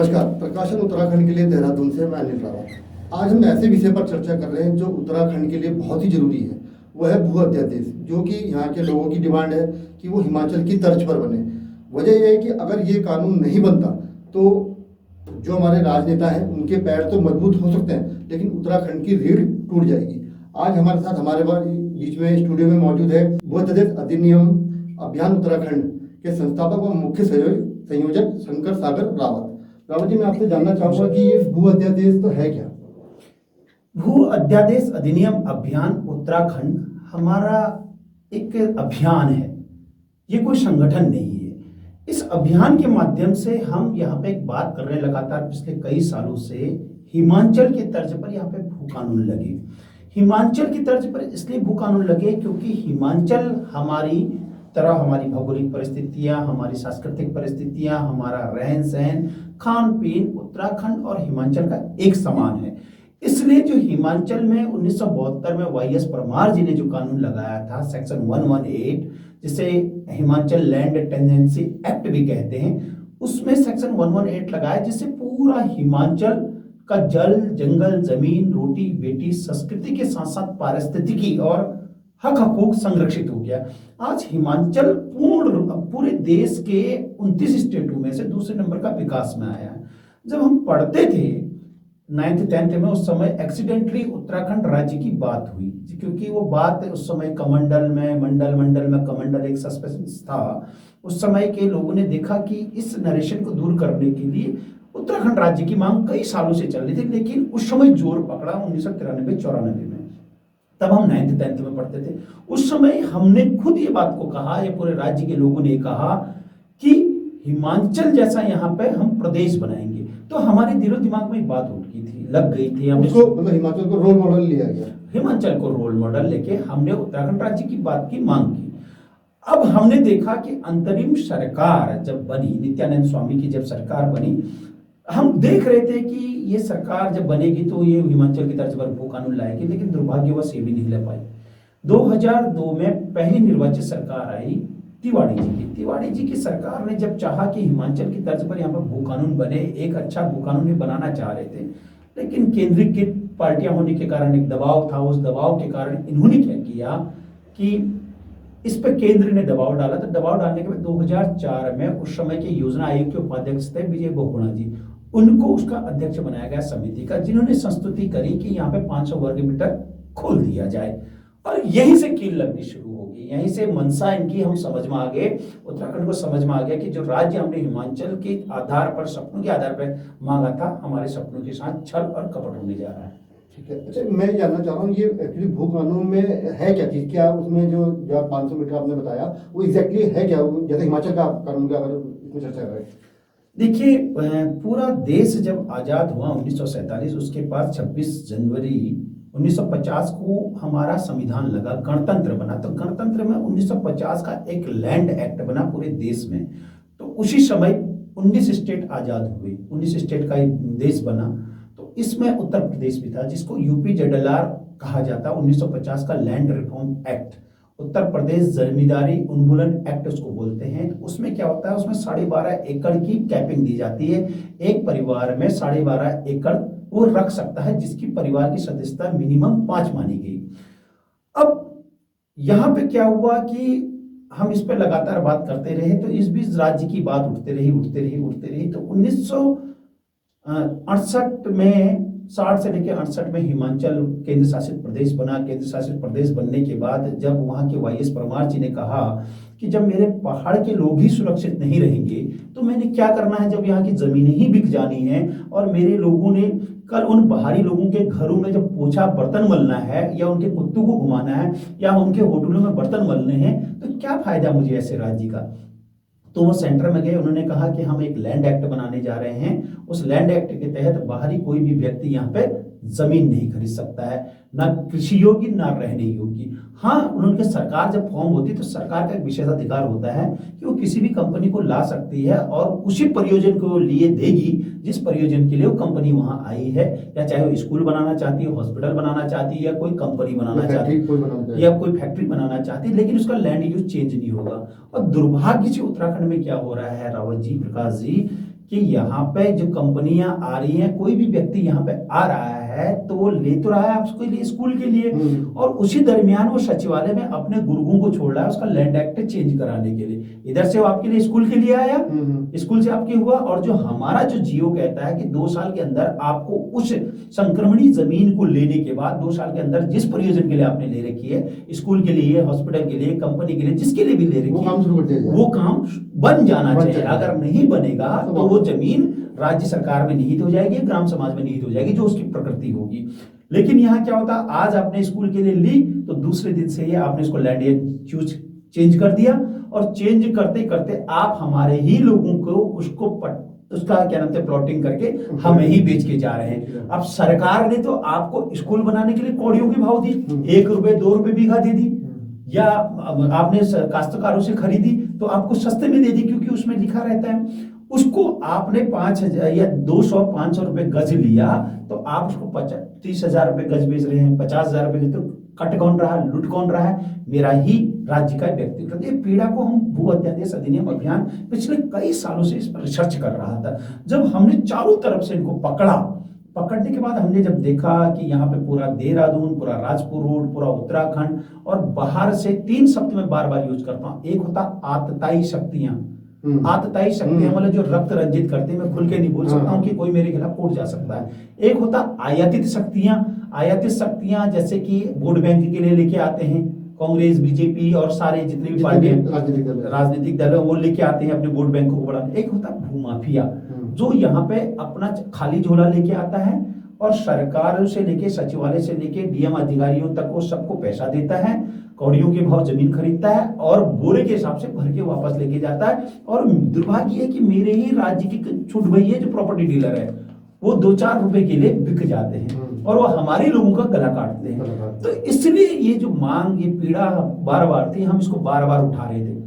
नमस्कार। प्रकाशन उत्तराखंड के लिए देहरादून से मैं अनिल रावत। आज हम ऐसे विषय पर चर्चा कर रहे हैं जो उत्तराखंड के लिए बहुत ही जरूरी है। वह है भू अध्यादेश, जो कि यहाँ के लोगों की डिमांड है कि वो हिमाचल की तर्ज पर बने। वजह यह है कि अगर ये कानून नहीं बनता तो जो हमारे राजनेता हैं उनके पैर तो मजबूत हो सकते हैं, लेकिन उत्तराखंड की रीढ़ टूट जाएगी। आज हमारे साथ हमारे बीच में स्टूडियो में मौजूद है भू अध्यादेश अधिनियम अभियान उत्तराखंड के संस्थापक व मुख्य संयोजक शंकर सागर रावत। रावत जी, मैं आपसे जानना चाहूंगा कि ये भू अध्यादेश तो है क्या? भू अध्यादेश अधिनियम अभियान उत्तराखंड हमारा एक अभियान है, ये कोई संगठन नहीं है। इस अभियान के माध्यम से हम यहाँ पे एक बात कर रहे हैं लगातार पिछले कई सालों से, हिमाचल की तर्ज पर यहाँ पे भू कानून लगे। हिमाचल की तर्ज पर इसलिए भू कानून लगे क्योंकि हिमाचल हमारी तरह, हमारी भौगोलिक परिस्थितियां, हमारी सांस्कृतिक परिस्थितियां, हमारा रहन सहन, खान पीन उत्तराखंड और हिमाचल का एक समान है। इसलिए जो हिमाचल में 1972 में वाईएस परमार जी ने जो कानून लगाया था, सेक्शन 118, जिसे हिमाचल लैंड टेनेंसी एक्ट भी कहते हैं, उसमें सेक्शन 118 लगाया जिससे पूरा हिमाचल का जल, जंगल, जमीन, रोटी बेटी, संस्कृति के साथ साथ पारिस्थितिकी और हक हकूक संरक्षित हो गया। आज हिमाचल पूरे देश के 29 स्टेटों में से दूसरे नंबर का विकास में आया है। जब हम पढ़ते थे 9th 10th में, उस समय एक्सीडेंटली उत्तराखंड राज्य की बात हुई, क्योंकि वो बात उस समय कमंडल में मंडल में कमंडल एक सस्पेंस था। उस समय के लोगों ने देखा कि इस नरेशन को दूर करने के लिए उत्तराखंड राज्य की मांग कई सालों से चल रही थी, लेकिन उस समय जोर पकड़ा 1993-94 में। तब हम 9th 10th में पढ़ते थे। उस समय हमने खुद ये बात को कहा, ये पूरे राज्य के लोगों ने कहा कि हिमाचल जैसा यहाँ पे हम प्रदेश बनाएंगे। तो हमारे दिलो दिमाग में एक बात उठ गई थी, लग गई थी, हमने मतलब हिमाचल को रोल मॉडल लिया गया। हिमाचल को रोल मॉडल लेके हमने उत्तराखंड राज्य की बात की मांग की। अब हमने देखा कि अंतरिम सरकार जब बनी, नित्यानंद स्वामी की जब सरकार बनी, हम देख रहे थे कि ये सरकार जब बनेगी तो ये हिमाचल की तर्ज पर भू कानून लाएगी, लेकिन दुर्भाग्यवश ये भी नहीं ले पाई। 2002 में पहली निर्वाचित सरकार आई तिवाड़ी जी की सरकार ने जब चाहा कि हिमाचल की तर्ज पर यहाँ पर भू कानून बने, एक अच्छा भू कानून भी बनाना चाह रहे थे, लेकिन केंद्रीकृत पार्टियां होने के कारण एक दबाव था। उस दबाव के कारण इन्होंने क्या किया कि इस पर केंद्र ने दबाव डाला। तो दबाव डालने के बाद 2004 में उस समय के योजना आयोग के उपाध्यक्ष थे विजय बहुगुणा जी, उनको उसका अध्यक्ष बनाया गया समिति का, जिन्होंने संस्तुति करी कि यहाँ पे 500 वर्ग मीटर खोल दिया जाए। और यहीं से कील लगनी शुरू होगी, यहीं से मनसा इनकी हम समझ में आ गए, उत्तराखंड को समझ में आ गया कि जो राज्य हमने हिमाचल के आधार पर, सपनों के आधार पर मांगा था, हमारे सपनों के साथ छल और कपट होने जा रहा है। ठीक है। अच्छा, मैं जानना चाह रहा हूँ ये एक्चुअली भू कानून में है क्या चीज़? क्या उसमें जो 500 मीटर आपने बताया वो एग्जैक्टली है क्या, जैसे हिमाचल का कानून का अगर इसमें चर्चा करें? देखिए, पूरा देश जब आज़ाद हुआ 1947, उसके बाद 26 जनवरी 1950 को हमारा संविधान लगा, गणतंत्र बना। तो गणतंत्र में 1950 का एक लैंड एक्ट बना पूरे देश में। तो उसी समय 19 स्टेट आज़ाद हुए, 19 स्टेट का एक देश बना। तो इसमें उत्तर प्रदेश भी था, जिसको UPZLR कहा जाता, 1950 का land reform act, Uttar Pradesh जमींदारी उन्मूलन एक्ट उसको बोलते हैं। उसमें क्या होता है, उसमें 12.5 एकड़ की कैपिंग दी जाती है। एक परिवार में 12.5 एकड़ वो रख सकता है, जिसकी परिवार की सदस्यता मिनिमम 5 मानी गई। अब यहाँ पे क्या हुआ कि हम इस पे लगातार बात करते रहे, तो इस बीच राज्य की बात उठते रही। तो 1968 में, 60 से लेकर 68 में हिमाचल केंद्र शासित प्रदेश बना। केंद्र शासित प्रदेश बनने के बाद जब वहाँ के वाईएस परमार जी ने कहा कि जब मेरे पहाड़ के लोग ही सुरक्षित नहीं रहेंगे तो मैंने क्या करना है, जब यहाँ की जमीनें ही बिक जानी है और मेरे लोगों ने कल उन बाहरी लोगों के घरों में जब पोछा बर्तन मलना है या उनके कुत्तों को घुमाना है या उनके होटलों में बर्तन मलने हैं, तो क्या फायदा मुझे ऐसे राज्य का। तो वो सेंटर में गए, उन्होंने कहा कि हम एक लैंड एक्ट बनाने जा रहे हैं। उस लैंड एक्ट के तहत बाहरी कोई भी व्यक्ति यहाँ पे जमीन नहीं खरीद सकता है, ना कृषि योग्य ना रहने योग्य। हाँ, उनके सरकार जब फॉर्म होती है तो सरकार का एक विशेषाधिकार होता है कि वो किसी भी कंपनी को ला सकती है और उसी प्रयोजन को लिए देगी जिस प्रयोजन के लिए वो कंपनी वहां आई है, या चाहे वो स्कूल बनाना चाहती है, हॉस्पिटल बनाना चाहती है, या कोई कंपनी बनाना चाहती है, या कोई फैक्ट्री बनाना चाहती है, लेकिन उसका लैंड यूज चेंज नहीं होगा। और दुर्भाग्य से उत्तराखंड में क्या हो रहा है रावत जी, प्रकाश जी, कि यहाँ पे जो कंपनियां आ रही हैं, कोई भी व्यक्ति यहाँ पे आ रहा है तो वो ले तो रहा है आपके लिए स्कूल के लिए, और उसी दरमियान वो सचिवालय में अपने गुर्गों को छोड़ रहा है उसका लैंड एक्ट चेंज कराने के लिए। इधर से वो आपके लिए स्कूल के लिए आया, स्कूल से आपके हुआ, और जो हमारा जो जियो कहता है कि 2 साल के अंदर आपको उस संक्रमणी जमीन को लेने के बाद 2 साल के अंदर जिस प्रयोजन के लिए आपने ले रखी है, स्कूल के लिए, हॉस्पिटल के लिए, कंपनी के लिए, जिसके लिए भी ले रखी है, वो काम बन जाना चाहिए। अगर नहीं बनेगा तो वो जमीन राज्य सरकार में निहित हो जाएगी, ग्राम समाज में निहित हो जाएगी, जो उसकी प्रकृति होगी। लेकिन यहाँ क्या होता, आज आपने स्कूल के लिए ली तो दूसरे दिन से ही आपने इसको लैंड चेंज कर दिया, और चेंज करते करते आप हमारे ही लोगों को उसका क्या नाम है प्लॉटिंग करके हमें ही बेच के जा रहे हैं। अब सरकार ने तो आपको स्कूल बनाने के लिए कौड़ियों के भाव दी, 1 रुपए 2 रुपए बीघा दे दी, या आपने काश्तकारों से खरीदी तो आपको सस्ते में दे दी, क्योंकि उसमें लिखा रहता है। उसको आपने 5,000 या 200-500 रुपए गज लिया तो आप उसको 30,000 रुपए गज बेच रहे हैं, 50,000 रुपए। तो कट कौन रहा है, लुट कौन रहा है? मेरा ही राज्य का व्यक्तिगत। ये पीड़ा को हम भू अध्यादेश अधिनियम अभियान पिछले कई सालों से इस पर रिसर्च कर रहा था। जब हमने चारों तरफ से इनको पकड़ने के बाद हमने जब देखा कि यहाँ पे पूरा देहरादून, पूरा राजपुर रोड, पूरा उत्तराखंड, और बाहर से 3 शब्द में बार बार यूज करता हूँ। एक होता आतताई शक्तियां, आतताई शक्तियां मतलब जो रक्त रंजित करते हैं, मैं खुल के नहीं बोल सकता हूँ कि कोई मेरे खिलाफ कोर्ट जा सकता है। एक होता आयातित शक्तियां, जैसे कि वोट बैंक के लिए लेके आते हैं कांग्रेस, बीजेपी और सारे जितने भी पार्टियां, राजनीतिक दल वो लेके आते हैं अपने वोट बैंक को बढ़ाने। एक होता भूमाफिया, जो यहाँ पे अपना खाली झोला लेके आता है और सरकार से लेके, सचिवालय से लेके डीएम अधिकारियों तक वो सबको पैसा देता है, कौड़ियों के भाव जमीन खरीदता है और बोरे के हिसाब से भर के वापस लेके जाता है। और दुर्भाग्य है कि मेरे ही राज्य की छोट भैया जो प्रॉपर्टी डीलर है, वो 2-4 रुपए के लिए बिक जाते हैं और वो हमारे लोगों का गला काटते हैं। तो इसलिए ये जो मांग, ये पीड़ा बार बार थी, हम इसको बार बार उठा रहे थे।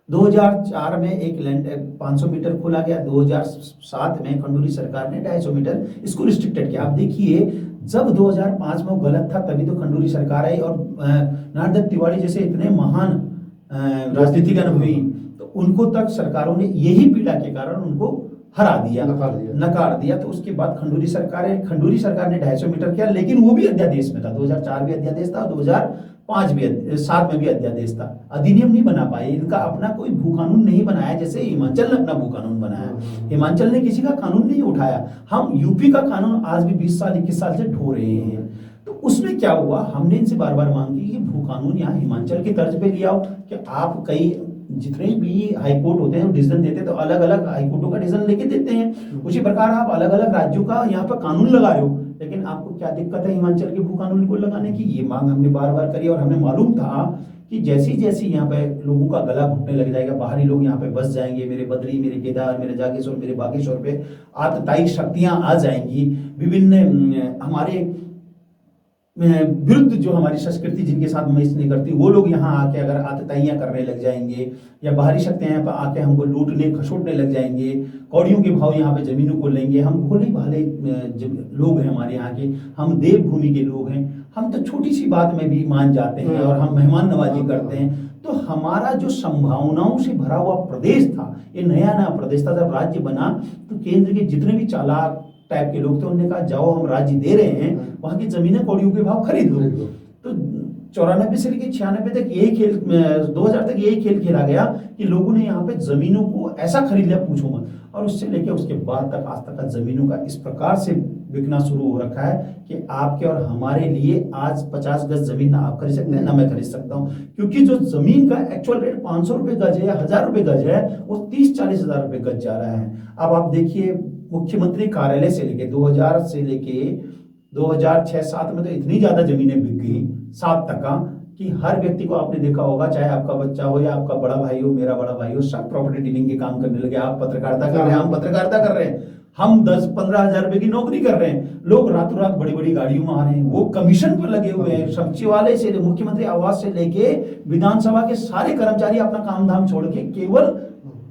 2004 में एक लैंड 500 मीटर खोला गया, 2007 में खंडूरी सरकार ने 250 मीटर इसको रिस्ट्रिक्टेड किया। आप देखिए, जब 2005 में वो गलत था तभी तो खंडूरी सरकार आई, और नारदत्त तिवारी जैसे इतने महान राजनीतिक अनुभवी, तो उनको तक सरकारों ने यही पीड़ा के कारण उनको हरा दिया, नकार दिया। तो उसके बाद खंडूरी सरकार ने 250 मीटर किया, लेकिन वो भी अध्यादेश में था। 2004 भी अध्यादेश था, 2005 भी, 7 में भी अध्यादेश था। अधिनियम नहीं बना पाए, इनका अपना कोई भू कानून नहीं बनाया, जैसे हिमाचल ने अपना भू कानून बनाया। हिमाचल ने किसी का कानून नहीं उठाया। हम यूपी का कानून आज भी 20 साल 21 साल से ढो रहे हैं। तो उसमें क्या हुआ, हमने इनसे बार बार मांग की कि भू कानून यहाँ हिमाचल की तर्ज पे लिया हो, कि आप कई जितने भी हाईकोर्ट होते हैं डिसीजन देते हैं तो अलग अलग हाईकोर्टों का डिसीजन लेके देते हैं। उसी प्रकार आप अलग अलग राज्यों का यहाँ पर कानून लगा रहे हो, लेकिन आपको क्या दिक्कत है हिमाचल के भू कानून को लगाने की? ये मांग हमने बार बार करी, और हमें मालूम था कि जैसी जैसी यहाँ पे लोगों का गला घुटने लग जाएगा, बाहरी लोग यहाँ पे बस जाएंगे, मेरे बद्री, मेरे केदार, मेरे जागेश्वर, मेरे बागेश्वर पे आतताई शक्तियां आ जाएंगी, विभिन्न हमारे विरुद्ध जो हमारी संस्कृति जिनके साथ मैच नहीं करती, वो लोग यहाँ आके अगर आतताइयां करने लग जाएंगे, या बाहरी शक्तियां यहाँ पर आके हमको लूटने खसोटने लग जाएंगे, कौड़ियों के भाव यहाँ पे जमीनों को लेंगे। हम भोले भाले लोग हैं, हमारे यहाँ के, हम देवभूमि के लोग हैं, हम तो छोटी सी बात में भी मान जाते हैं और हम मेहमान नवाजी करते हैं। तो हमारा जो संभावनाओं से भरा हुआ प्रदेश था, ये नया प्रदेश था, जब राज्य बना तो केंद्र के जितने भी चालाक टाइप के लोग थे, उन्होंने कहा जाओ हम राज्य दे रहे हैं, वहां की जमीनें कौड़ियों के भाव खरीद लो। तो 94 से लेकर 96 तक यही खेल, 2000 तक यही खेल खेला गया कि लोगों ने यहाँ पे जमीनों को ऐसा खरीद लिया पूछो मत। और उससे लेकर उसके बाद तक आज तक जमीनों का इस प्रकार से बिकना शुरू हो रखा है कि आपके और हमारे लिए आज 50 गज जमीन ना आप खरीद सकते हैं ना मैं खरीद सकता हूँ, क्योंकि जो जमीन का एक्चुअल रेट 500 रुपए गज है या 1000 रुपए गज है, वो 30-40 हजार रुपए गज जा रहा है। अब आप देखिए, मुख्यमंत्री कार्यालय से लेके 2000 से लेके 2006-07 में तो इतनी ज्यादा जमीनें बिक गई 7 तक कि हर व्यक्ति को आपने देखा होगा, चाहे आपका बच्चा हो या आपका बड़ा भाई हो, मेरा बड़ा भाई हो, सब प्रॉपर्टी डीलिंग के काम करने लगे। आप पत्रकारिता कर रहे हैं, हम पत्रकारिता कर रहे हैं, हम 10-15 हजार रुपए की नौकरी कर रहे हैं, लोग रातों रात बड़ी बड़ी गाड़ियों में आ रहे हैं, वो कमीशन पर लगे हुए हैं। सचिवालय से, मुख्यमंत्री आवास से लेके विधानसभा के सारे कर्मचारी अपना काम धाम छोड़ के केवल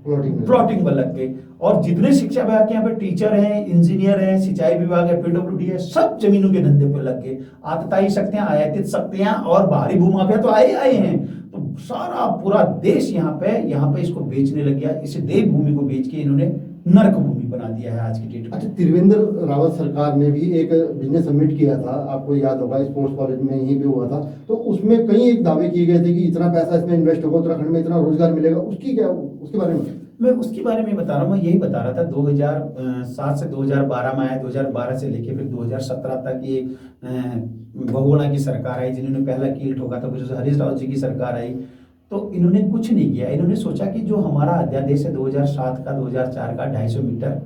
प्लॉटिंग पर लग गए। और जितने शिक्षा विभाग के यहाँ पे टीचर हैं, इंजीनियर हैं, सिंचाई विभाग है, पीडब्ल्यूडी है, सब जमीनों के धंधे पर लग गए। आतताई शक्तियां, आयातित शक्तियां और बाहरी भूमाफिया तो आए हैं। तो सारा पूरा देश यहाँ पे इसको बेचने लग गया। इसे देवभूमि को बेच के इन्होंने नरक भूमि बना दिया है आज की डेट में। अच्छा, त्रिवेंद्र रावत सरकार ने भी एक बिजनेस समिट किया था, आपको याद होगा, स्पोर्ट्स कॉलेज में यहीं पे हुआ था। तो उसमें कई एक दावे किए गए थे कि इतना पैसा इसमें इन्वेस्ट होगा, उत्तराखंड में इतना रोजगार मिलेगा। उसकी क्या, उसके बारे में? मैं उसके बारे में बता रहा हूँ, मैं यही बता रहा था 2007 से 2012 में आया, 2012 से लेके फिर 2017 तक ये बहुगुणा की सरकार आई, जिन्होंने पहला कील ठोका था, कुछ हरीश रावत जी की सरकार आई। तो इन्होंने कुछ नहीं किया, इन्होंने सोचा कि जो हमारा अध्यादेश है 2007 का 2004 का 250 मीटर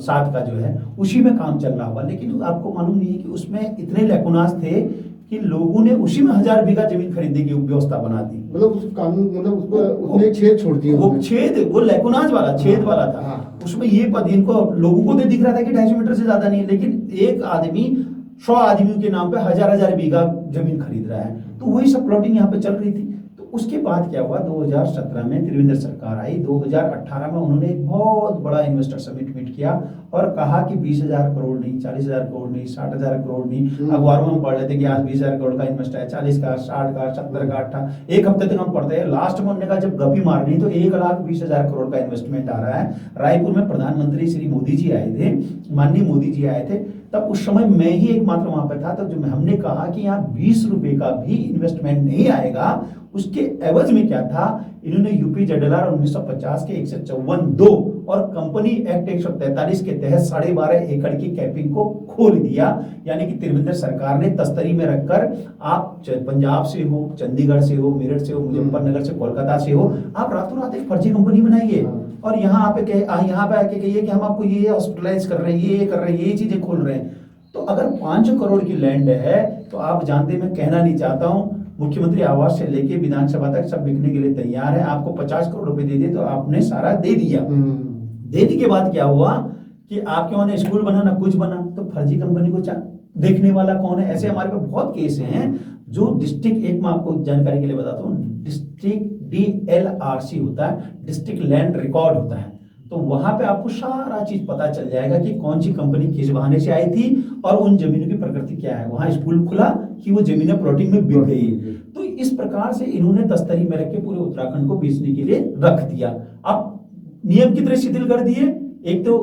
7 का जो है उसी में काम चल रहा हुआ। लेकिन आपको मालूम नहीं है कि उसमें इतने लैकुनास थे कि लोगों ने उसी में 1000 बीघा जमीन खरीदने की व्यवस्था बना दी। मतलब उस कानून, मतलब उसको उसमें एक छेद छोड़ दिया, वो छेद, वो लैकुनाज वाला छेद वाला था। उसमें ये पद इनको लोगों को तो दिख रहा था कि 250 मीटर से ज्यादा नहीं है, लेकिन एक आदमी 100 आदमियों के नाम पे 1000 बीघा जमीन खरीद रहा है। तो वही सब प्लॉटिंग यहाँ पे चल रही थी। तो उसके बाद क्या हुआ, 2017 में त्रिवेंद्र सरकार आई, 2018 में उन्होंने एक बहुत बड़ा इन्वेस्टर समिट मीट किया और कहा कि 20,000 करोड़ नहीं, 40,000 करोड़ नहीं, 60,000 करोड़ नहीं। अखबारों में हम पढ़ लेते कि आज 20,000 करोड़ का इन्वेस्ट है, 40 का, 60 का, 70 का, 80। एक हफ्ते तक हम पढ़ते हैं, लास्ट में उन्होंने कहा जब गपी मारनी तो 1,20,000 करोड़ का इन्वेस्टमेंट आ रहा है। रायपुर में प्रधानमंत्री श्री मोदी जी आए थे, माननीय मोदी जी आए थे, तब उस समय मैं ही एकमात्र वहां पर था। तब जो हमने कहा कि यहाँ 20 रुपए का भी इन्वेस्टमेंट नहीं आएगा, उसके एवज में क्या था, इन्होंने यूपी ZLR 1950 के 154(2) और कंपनी एक्ट 143 के तहत 12.5 एकड़ की कैपिंग को खोल दिया। यानी कि त्रिवेंद्र सरकार ने तस्तरी में रखकर, आप पंजाब से हो, चंडीगढ़ से हो, मेरठ से हो, मुजफ्फरनगर से, कोलकाता से हो, आप रातों रात एक फर्जी कंपनी बनाइए और यहाँ पे आके कहिए कि हम आपको ये हॉस्पिटलाइज कर रहे हैं, ये कर रहे हैं, ये चीजें खोल रहे हैं। तो अगर 5 करोड़ की लैंड है तो आप जानते, मैं कहना नहीं चाहता हूं, मुख्यमंत्री आवास से लेके विधानसभा तक सब बिकने के लिए तैयार है। आपको 50 करोड़ रुपए दे दिए तो आपने सारा दे दिया। देने के बाद क्या हुआ कि आपके वहां स्कूल बना ना कुछ बना, तो फर्जी कंपनी को देखने वाला कौन है? ऐसे हमारे पास बहुत केस हैं जो डिस्ट्रिक्ट, एक मैं आपको जानकारी के लिए बताता हूँ, डिस्ट्रिक्ट DLRC होता है, डिस्ट्रिक्ट लैंड रिकॉर्ड होता है। तो वहां पे आपको सारा चीज पता चल जाएगा कि कौन सी कंपनी किस बहाने से आई थी और उन जमीनों की प्रकृति क्या है। वहां स्कूल खुला कि वो जमीनें प्लॉटिंग में बिक गई। तो इस प्रकार से इन्होंने तस्तरी में रख के पूरे उत्तराखंड को बेचने के लिए रख दिया। अब नियम की तरह शिथिल कर दिए। एक तो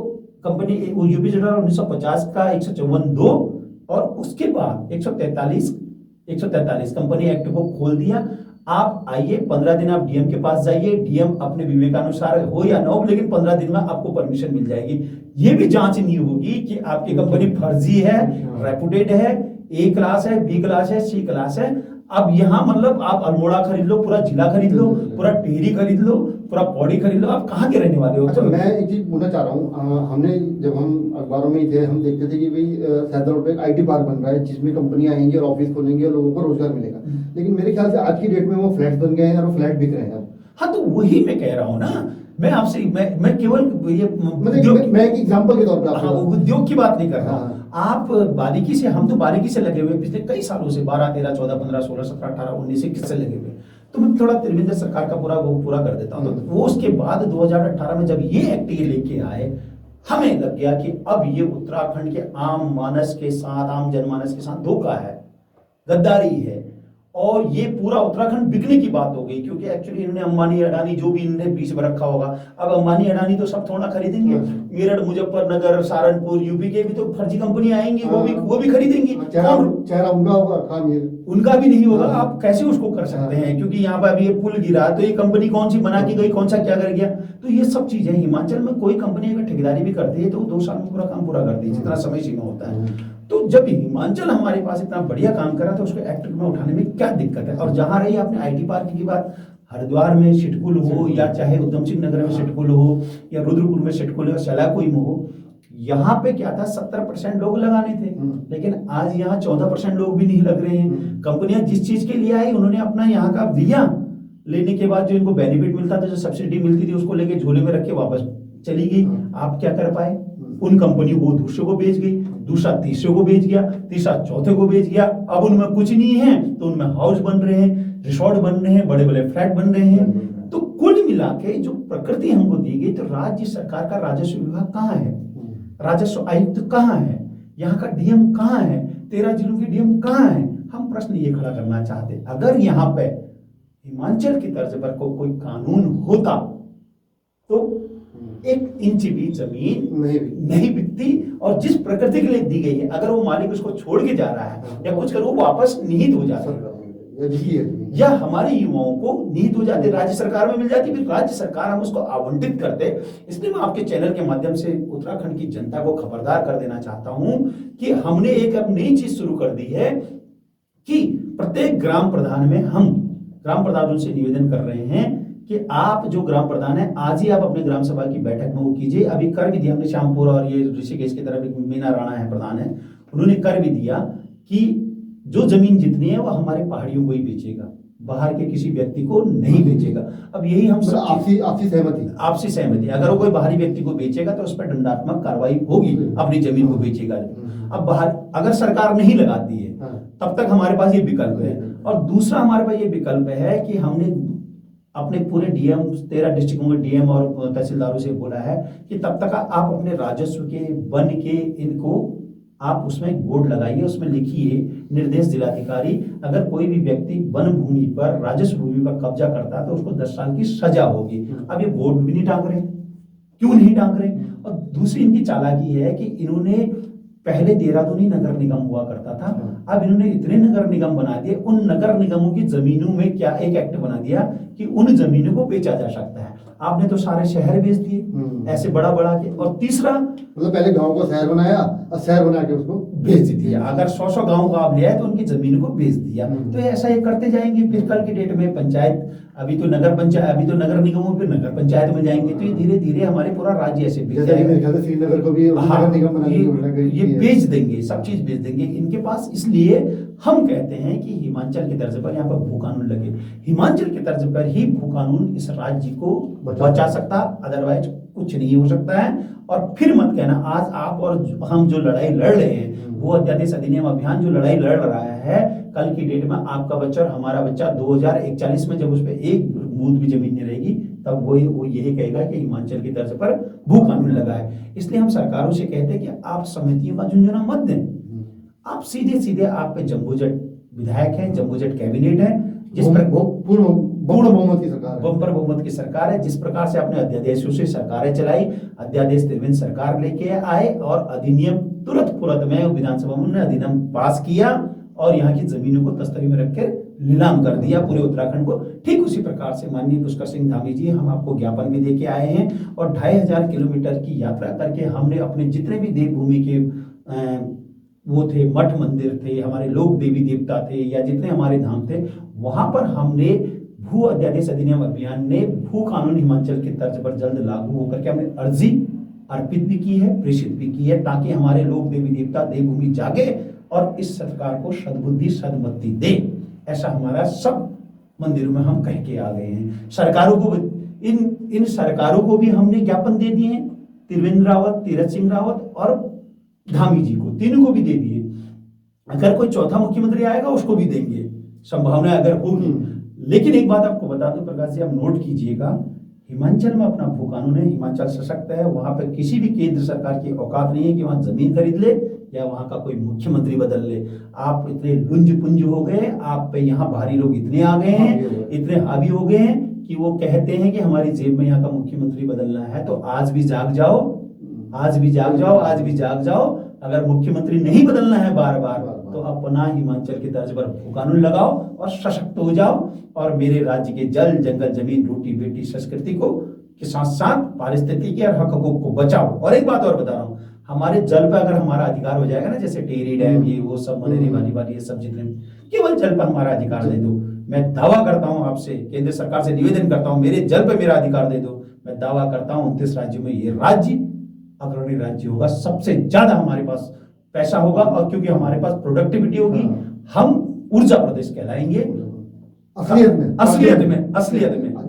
कंपनी यूपी ZLR 1950 का 154(2) और उसके बाद 143 कंपनी एक्ट को खोल दिया। आप आइए, 15 दिन आप डीएम के पास जाइए, डीएम अपने विवेकानुसार हो या ना हो, लेकिन 15 दिन में आपको परमिशन मिल जाएगी। ये भी जांच नहीं होगी कि आपकी कंपनी फर्जी है, रेपुटेड है, A क्लास है, B क्लास है, C क्लास है। अब यहाँ मतलब आप अल्मोड़ा खरीद लो, पूरा जिला खरीद लो, पूरा टिहरी खरीद लो, पूरा पौड़ी खरीद लो, आप कहाँ के रहने वाले हो? अच्छा, मैं एक चीज बोलना चाह रहा हूँ, हमने जब हम अखबारों में ही थे, हम देखते थे कि भाई सैदल रोड पे एक IT पार्क बन रहा है जिसमें कंपनियां आएंगी और ऑफिस खोलेंगे और लोगों को रोजगार मिलेगा। लेकिन मेरे ख्याल से आज की डेट में वो फ्लैट बन गए हैं और वो फ्लैट बिक रहे हैं। हाँ, तो वही मैं कह रहा हूँ ना, मैं आपसे मैं केवल ये मैं एक एग्जांपल के तौर पे उद्योग की बात नहीं कर रहा हूँ। आप बारीकी से, हम तो बारीकी से लगे हुए पिछले कई सालों से, 12, 13, 14, 15, 16, 17, 18, 19 21 से लगे हुए। तो मैं थोड़ा त्रिवेंद्र सरकार का पूरा कर देता हूँ। तो वो उसके बाद 2018 में जब ये एक्ट ये लेके आए, हमें लग गया कि अब ये उत्तराखंड के आम मानस के साथ, आम जनमानस के साथ धोखा है, गद्दारी है और ये पूरा उत्तराखंड बिकने की बात हो गई। क्योंकि एक्चुअली इन्होंने अंबानी अडानी जो भी इन्होंने बीच में रखा होगा, अब अंबानी अडानी तो सब थोड़ा खरीदेंगे। मेरठ, मुजफ्फरनगर, सहारनपुर, यूपी के भी तो फर्जी कंपनी आएंगी, वो भी खरीदेंगे। चेहरा उनका होगा, उनका भी नहीं होगा। आप कैसे उसको कर सकते हैं? क्योंकि यहाँ पर अभी ये पुल गिरा तो ये कंपनी कौन सी बना के गई, कौन सा क्या कर गया। तो ये सब चीजें हिमाचल में कोई कंपनी अगर ठेकेदारी भी करती है तो 2 साल में पूरा काम पूरा करती है, जितना समय सीमा होता है। तो जब हिमाचल हमारे पास इतना बढ़िया काम करा तो उसको एक्ट में उठाने में क्या दिक्कत है? और जहां रही आपने IT पार्क की बात, हरिद्वार में सिटकुल हो या चाहे उधम सिंह नगर में सिटकुल हो या रुद्रपुर में सिटकुल हो, सलाकुई में हो, यहाँ पे क्या था, 70% लोग लगाने थे, लेकिन आज यहाँ 14% लोग भी नहीं लग रहे हैं। कंपनियां जिस चीज के लिए आई उन्होंने अपना यहाँ का दिया, लेने के बाद जो इनको बेनिफिट मिलता था, जो सब्सिडी मिलती थी, उसको लेके झोले में रख के वापस चली गई। आप क्या कर पाए? उन कंपनी को दूसरे को बेच गई, दूसरा तीसरे को बेच गया, तीसरा चौथे को बेच गया। अब उनमें कुछ नहीं है तो उनमें हाउस बन रहे हैं, रिसोर्ट बन रहे हैं, बड़े बड़े फ्लैट बन रहे हैं। तो कुल मिला के जो प्रकृति हमको दी गई, तो राज्य सरकार का राजस्व विभाग कहाँ है, राजस्व आयुक्त कहाँ है, यहाँ का डीएम कहाँ है, 13 जिलों के डीएम कहाँ है? हम प्रश्न ये खड़ा करना चाहते, अगर यहाँ पे हिमाचल की तर्ज पर कोई कानून होता तो एक इंच भी जमीन नहीं नहीं बिकती, और जिस प्रकृति के लिए दी गई है अगर वो मालिक उसको छोड़ के जा रहा है या कुछ कर, वो वापस निहित हो जाता है, या हमारे युवाओं को निहित हो जाते, राज्य सरकार में मिल जाती, फिर राज्य सरकार हम उसको आवंटित करते। इसलिए मैं आपके चैनल के माध्यम से उत्तराखंड की जनता को खबरदार कर देना चाहता हूं कि हमने एक अब नई चीज शुरू कर दी है कि प्रत्येक ग्राम प्रधान में हम ग्राम प्रधानों से निवेदन कर रहे हैं कि आप जो ग्राम प्रधान है आज ही आप अपने ग्राम सभा की बैठक में वो कीजिए। अभी कर भी दिया हमने, श्यामपुर और ये ऋषिकेश की तरफ मीना राणा है प्रधान है, उन्होंने कर भी दिया कि जो जमीन जितनी है वो हमारे पहाड़ियों को ही बेचेगा, बाहर के किसी व्यक्ति को नहीं बेचेगा। अब यही हम आपसी सहमति, अगर वो कोई बाहरी व्यक्ति को बेचेगा तो उस पर दंडात्मक कार्रवाई होगी, अपनी जमीन को बेचेगा। अब बाहर अगर सरकार नहीं लगाती है तब तक हमारे पास ये विकल्प है, और दूसरा हमारे पास ये विकल्प है कि हमने अपने पूरे डीएम 13 डिस्ट्रिक्टों के डीएम और तहसीलदारों से बोला है कि तब तक आप अपने राजस्व के वन के इनको आप उसमें एक बोर्ड लगाइए, उसमें लिखिए निर्देश जिलाधिकारी, अगर कोई भी व्यक्ति वन भूमि पर राजस्व भूमि पर कब्जा करता है तो उसको 10 साल की सजा होगी। अब ये बोर्ड भी नहीं टांग रहे, क्यों नहीं टांग रहे? और दूसरी इनकी चालाकी है कि इन्होंने पहले देहरादूनी नगर निगम हुआ करता था, अब इन्होंने इतने नगर निगम बना दिए, उन नगर निगमों की जमीनों में क्या एक एक्ट बना दिया कि उन जमीनों को बेचा जा सकता है। आपने तो सारे शहर बेच दिए ऐसे बड़ा बड़ा के। और तीसरा मतलब पहले गांव को शहर बनाया और शहर बना के उसको बेच दिया, अगर 100 गांव का आप ले आए तो उनकी जमीन को बेच दिया। तो ऐसा ये करते जाएंगे, फिर कल की डेट में पंचायत, अभी तो नगर पंचायत, अभी तो नगर निगमों, फिर नगर पंचायत में जाएंगे, तो ये धीरे धीरे हमारे पूरा राज्य ऐसे बेच जाएगा। श्रीनगर को भी नगर निगम बनाने ये बेच देंगे, सब चीज बेच देंगे इनके पास। इसलिए हम कहते हैं कि हिमाचल के तर्ज पर यहाँ पर भू कानून लगे, हिमाचल के तर्ज पर ही भू कानून इस राज्य को बचा सकता, अदरवाइज कुछ नहीं हो सकता है। और फिर मत कहना आज आप और हम जो लड़ाई लड़ रहे हैं, वो अध्यादेश अधिनियम अभियान जो लड़ाई लड़ रहा है, कल की डेट में आपका बच्चा और हमारा बच्चा 2041 में जब उस पर एक बूंद भी जमीन नहीं रहेगी, तब वो यही कहेगा कि हिमाचल की तर्ज पर भू कानून लगा है। इसलिए हम सरकारों से कहते हैं कि आप समितियों का झुंझुना मत दें, आप सीधे सीधे आप पे जम्बूजट विधायक हैं, जम्बूजट कैबिनेट है, जिस पर पूर्ण बहुमत की सरकार है, बम्पर बहुमत की सरकार है। जिस प्रकार से अपने अध्यादेशों से सरकारें चलाई, अध्यादेश त्रिवेंद्र सरकार लेके आए और अधिनियम तुरंत में विधानसभा में अधिनियम पास किया और यहाँ की जमीनों को तस्तरी में रखकर नीलाम कर दिया पूरे उत्तराखंड को। ठीक उसी प्रकार से माननीय पुष्कर सिंह धामी जी, हम आपको ज्ञापन भी देके आए हैं और 2500 किलोमीटर की यात्रा करके हमने अपने जितने भी देवभूमि के वो थे, मठ मंदिर थे, हमारे लोक देवी देवता थे या जितने हमारे धाम थे, वहां पर हमने भू अध्यादेश अधिनियम अभियान ने भू कानून हिमाचल के तर्ज पर जल्द लागू होकर के हमने अर्जी अर्पित भी की है, प्रेषित भी की है, ताकि हमारे लोक देवी देवता देवभूमि जागे और इस सरकार को सद्बुद्धि सदमति दे। ऐसा हमारा सब मंदिरों में हम कह के आ गए हैं। सरकारों को इन सरकारों को भी हमने ज्ञापन दे दिए हैं, त्रिवेंद्र रावत, तीरथ सिंह रावत और धामी जी को, तीनों को भी दे दिए। अगर कोई चौथा मुख्यमंत्री आएगा उसको भी देंगे, संभावना अगर होगी। लेकिन एक बात आपको बता दूं प्रकाश जी, आप नोट कीजिएगा, हिमाचल में अपना भू कानून है, हिमाचल सशक्त है, वहां पर किसी भी केंद्र सरकार की औकात नहीं है कि वहां जमीन खरीद ले या वहां का कोई मुख्यमंत्री बदल ले। आप इतने लुंज पुंज हो गए, आप पे यहाँ भारी लोग इतने आ गए हैं, इतने हावी हो गए हैं कि वो कहते हैं कि हमारी जेब में यहाँ का मुख्यमंत्री बदलना है। तो आज भी जाग जाओ, आज भी जाग जाओ, आज भी जाग जाओ। अगर मुख्यमंत्री नहीं बदलना है बार बार तो अपना हिमाचल की तर्ज पर भू कानून लगाओ और सशक्त हो जाओ और मेरे राज्य के जल जंगल जमीन रोटी बेटी संस्कृति को के साथ साथ पारिस्थितिकी और हकों को बचाओ। और एक बात और बता रहा हूँ, हमारे जल पर अगर हमारा अधिकार हो जाएगा ना, जैसे टेरी डैम ये वो सब मनेरी वाली ये सब जितने, केवल जल पर हमारा अधिकार दे दो। मैं दावा करता हूँ आपसे, केंद्र सरकार से निवेदन करता हूँ, मेरे जल पर मेरा अधिकार दे दो। मैं दावा करता हूँ 29 राज्यों में ये राज्य अग्रणी राज्य होगा, सबसे ज्यादा हमारे पास पैसा होगा और क्योंकि हमारे पास प्रोडक्टिविटी होगी, हम ऊर्जा प्रदेश कहलाएंगे असलियत में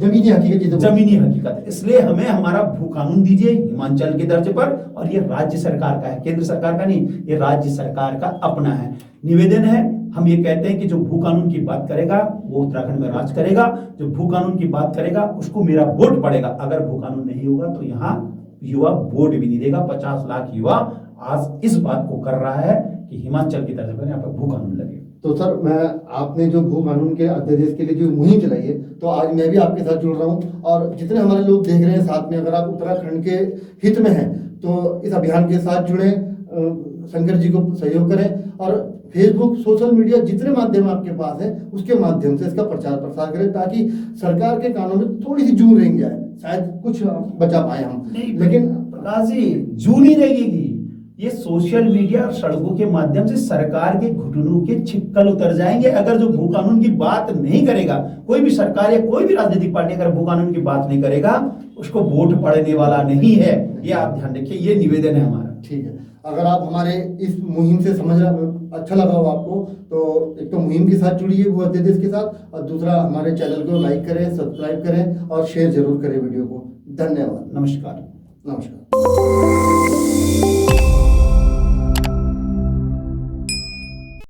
जमीनी हकीकत। इसलिए हमें हमारा भू कानून दीजिए हिमाचल के दर्जे पर, और ये राज्य सरकार का है, केंद्र सरकार का नहीं, ये राज्य सरकार का अपना है। निवेदन है, हम ये कहते हैं कि जो भू कानून की बात करेगा वो उत्तराखंड में राज करेगा, जो भू कानून की बात करेगा उसको मेरा वोट पड़ेगा। अगर भू कानून नहीं होगा तो यहाँ युवा वोट भी नहीं देगा। 50 लाख युवा आज इस बात को कर रहा है कि हिमाचल की तरफ पर यहाँ पर भू कानून लगे। तो सर मैं आपने जो भू कानून के अध्यादेश के लिए जो मुहिम चलाई है, तो आज मैं भी आपके साथ जुड़ रहा हूँ, और जितने हमारे लोग देख रहे हैं साथ में, अगर आप उत्तराखंड के हित में हैं तो इस अभियान के साथ जुड़ें, शंकर जी को सहयोग करें, और फेसबुक, सोशल मीडिया जितने माध्यम आपके पास है उसके माध्यम से इसका प्रचार प्रसार करें, ताकि सरकार के कानून में थोड़ी सी जून रह जाए, शायद कुछ बचा पाए हम। नहीं, लेकिन प्रकाश जी, जून ही रहेगी। ये सोशल मीडिया और सड़कों के माध्यम से सरकार के घुटनों के छिक्कल उतर जाएंगे। अगर जो भू कानून की बात नहीं करेगा, कोई भी सरकार या कोई भी राजनीतिक पार्टी अगर भू कानून की बात नहीं करेगा, उसको वोट पड़ने वाला नहीं है। ये आप ध्यान रखिए, ये निवेदन है हमारा। ठीक है, अगर आप हमारे इस मुहिम से समझ अच्छा लगा हो आपको, तो एक तो मुहिम के साथ जुड़िए वो अध्यादेश के साथ, और दूसरा हमारे चैनल को लाइक करें, सब्सक्राइब करें और शेयर जरूर करें वीडियो को। धन्यवाद। नमस्कार। नमस्कार।